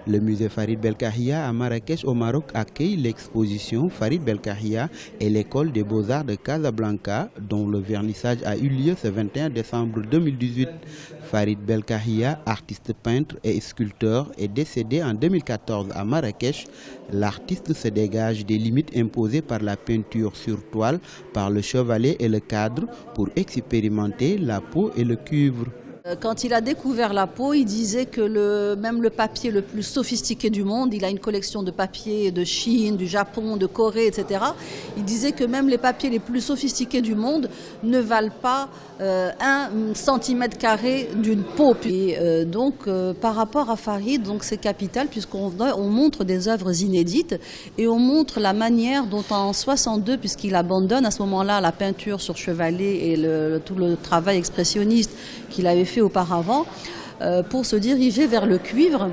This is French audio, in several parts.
Le musée Farid Belkahia à Marrakech au Maroc accueille l'exposition Farid Belkahia et l'école des beaux-arts de Casablanca dont le vernissage a eu lieu ce 21 décembre 2018. Farid Belkahia, artiste peintre et sculpteur, est décédé en 2014 à Marrakech. L'artiste se dégage des limites imposées par la peinture sur toile, par le chevalet et le cadre pour expérimenter la peau et le cuivre. Quand il a découvert la peau, il disait que même le papier le plus sophistiqué du monde, il a une collection de papiers de Chine, du Japon, de Corée, etc. Il disait que même les papiers les plus sophistiqués du monde ne valent pas 1 centimètre carré d'une peau. Et donc par rapport à Farid, c'est capital puisqu'on montre des œuvres inédites et on montre la manière dont en 62, puisqu'il abandonne à ce moment-là la peinture sur chevalet et tout le travail expressionniste qu'il avait fait auparavant, pour se diriger vers le cuivre,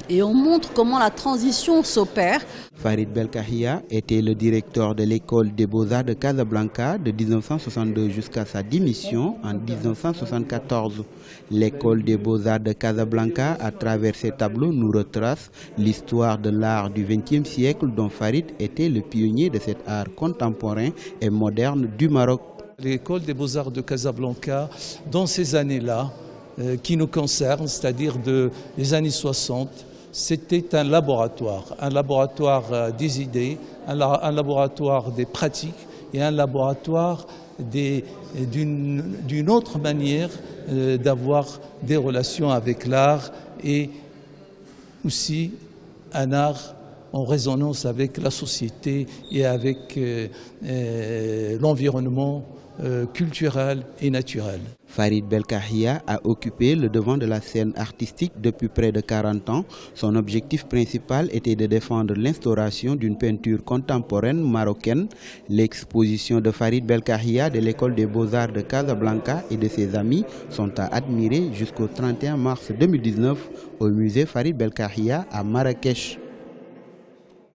et on montre comment la transition s'opère. Farid Belkahia était le directeur de l'école des beaux-arts de Casablanca de 1962 jusqu'à sa démission en 1974. L'école des beaux-arts de Casablanca, à travers ses tableaux, nous retrace l'histoire de l'art du XXe siècle dont Farid était le pionnier de cet art contemporain et moderne du Maroc. L'école des beaux-arts de Casablanca, dans ces années-là, qui nous concernent, c'est-à-dire des années 60, c'était un laboratoire des idées, un laboratoire des pratiques et un laboratoire d'une autre manière d'avoir des relations avec l'art et aussi un art en résonance avec la société et avec l'environnement culturel et naturel. Farid Belkahia a occupé le devant de la scène artistique depuis près de 40 ans. Son objectif principal était de défendre l'instauration d'une peinture contemporaine marocaine. L'exposition de Farid Belkahia de l'école des beaux-arts de Casablanca et de ses amis sont à admirer jusqu'au 31 mars 2019 au musée Farid Belkahia à Marrakech.